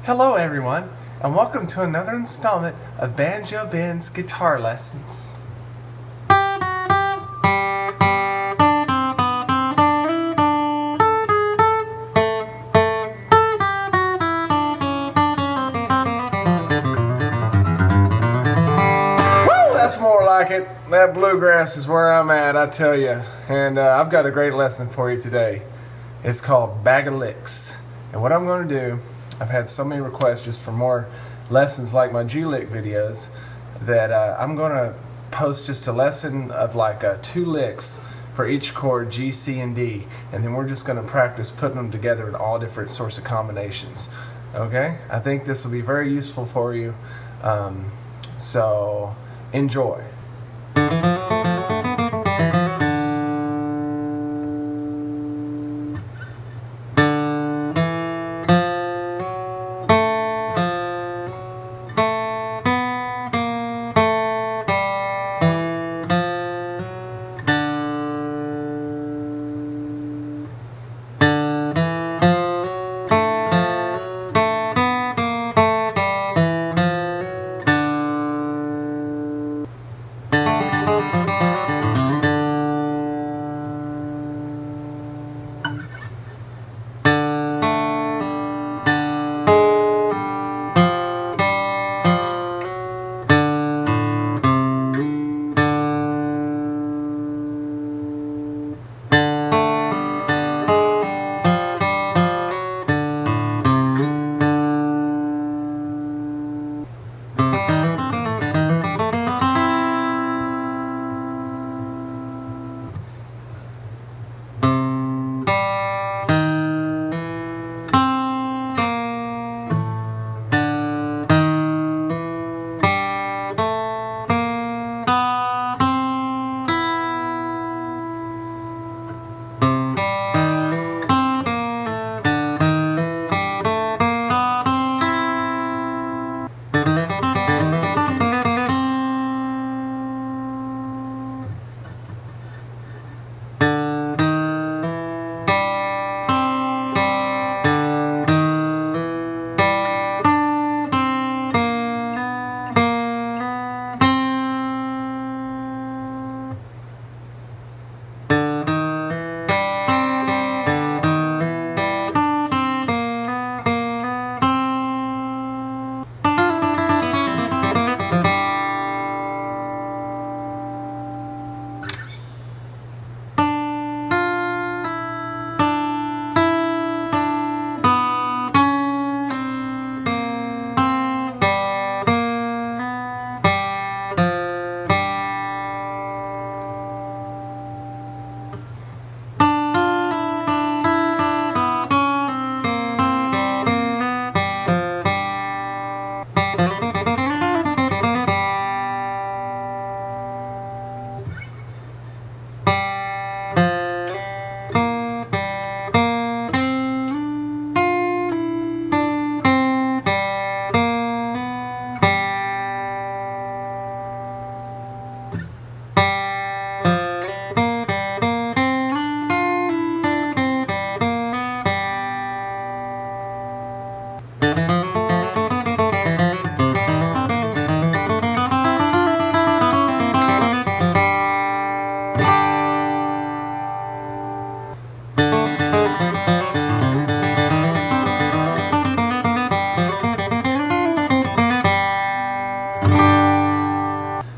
Hello everyone, and welcome to another installment of Banjo Ben's Guitar Lessons. Woo! That's more like it. That bluegrass is where I'm at, I tell you. And I've got a great lesson for you today. It's called Bag of Licks. And what I'm going to do, I've had so many requests just for more lessons like my G-lick videos that I'm going to post just a lesson of like 2 licks for each chord, G, C, and D, and then we're just going to practice putting them together in all different sorts of combinations. Okay? I think this will be very useful for you, so enjoy.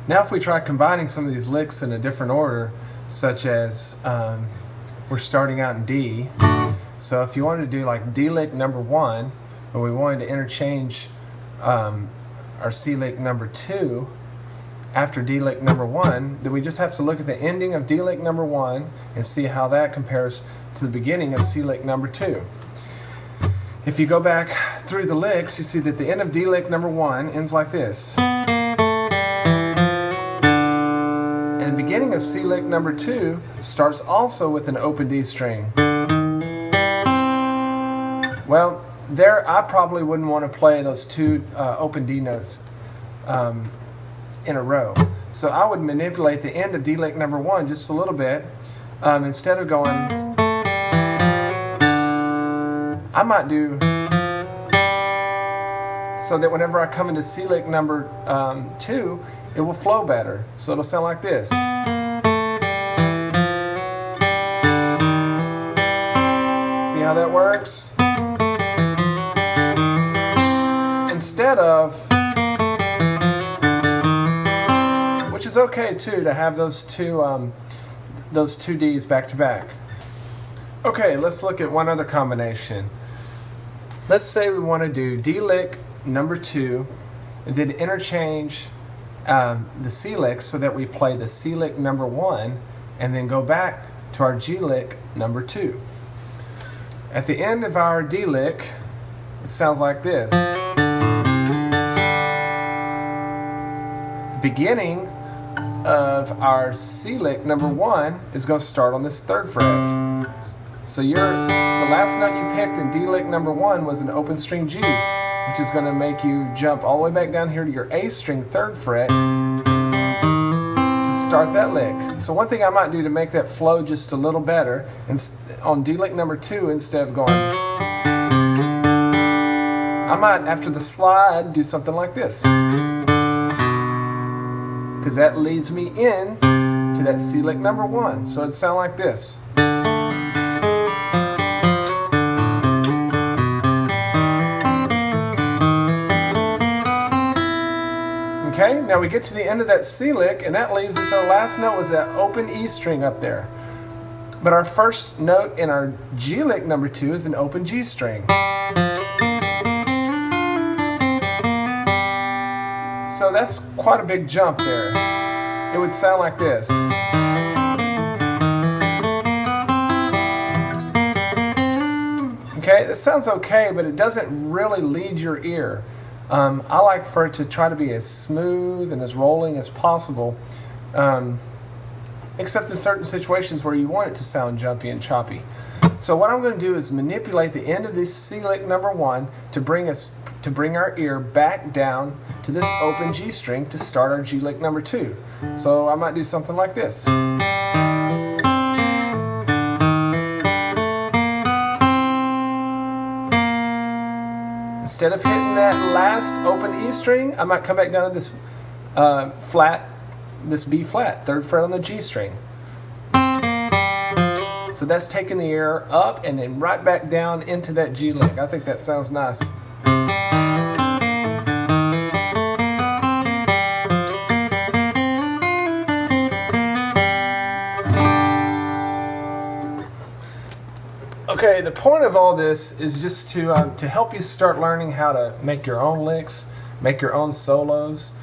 Now if we try combining some of these licks in a different order, such as we're starting out in D, so if you wanted to do like D lick number 1, but we wanted to interchange our C lick number 2 after D lick number 1, then we just have to look at the ending of D lick number 1 and see how that compares to the beginning of C lick number 2. If you go back through the licks, you see that the end of D lick number 1 ends like this. And the beginning of C lick number 2 starts also with an open D string. Well, there I probably wouldn't want to play those 2 open D notes in a row. So I would manipulate the end of D lick number 1 just a little bit. Instead of going, I might do so that whenever I come into C lick number 2, it will flow better. So it'll sound like this. See how that works? Instead of, which is okay too, to have those two Ds back to back. Okay, let's look at one other combination. Let's say we want to do D lick number 2, and then interchange the C licks so that we play the C lick number 1, and then go back to our G lick number 2. At the end of our D lick, it sounds like this. The beginning of our C lick number 1 is going to start on this 3rd fret. So the last note you picked in D lick number 1 was an open string G, which is going to make you jump all the way back down here to your A string 3rd fret to start that lick. So one thing I might do to make that flow just a little better, and on D lick number 2, instead of going, I might, after the slide, do something like this, because that leads me in to that C lick number 1. So it'd sound like this. Okay, now we get to the end of that C lick, and that leaves us, our last note was that open E string up there. But our first note in our G lick number 2 is an open G string. So that's quite a big jump there. It would sound like this. Okay, this sounds okay, but it doesn't really lead your ear. I like for it to try to be as smooth and as rolling as possible, except in certain situations where you want it to sound jumpy and choppy. So what I'm going to do is manipulate the end of this C lick number 1 to bring our ear back down to this open G string to start our G lick number 2. So I might do something like this. Instead of hitting that last open E string, I might come back down to this this B flat, 3rd fret on the G string. So that's taking the ear up and then right back down into that G lick. I think that sounds nice. Okay, the point of all this is just to help you start learning how to make your own licks, make your own solos.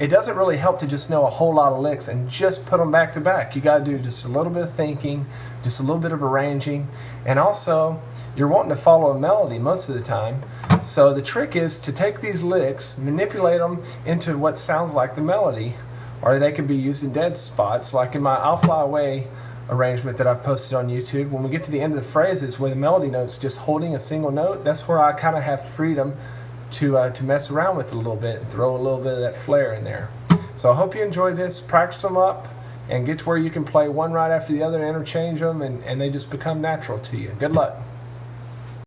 It doesn't really help to just know a whole lot of licks and just put them back to back. You got to do just a little bit of thinking, just a little bit of arranging, and also you're wanting to follow a melody most of the time. So the trick is to take these licks, manipulate them into what sounds like the melody, or they can be used in dead spots, like in my I'll Fly Away arrangement that I've posted on YouTube. When we get to the end of the phrases where the melody note's just holding a single note, that's where I kind of have freedom to mess around with it a little bit and throw a little bit of that flair in there. So I hope you enjoyed this. Practice them up and get to where you can play one right after the other and interchange them, and they just become natural to you. Good luck.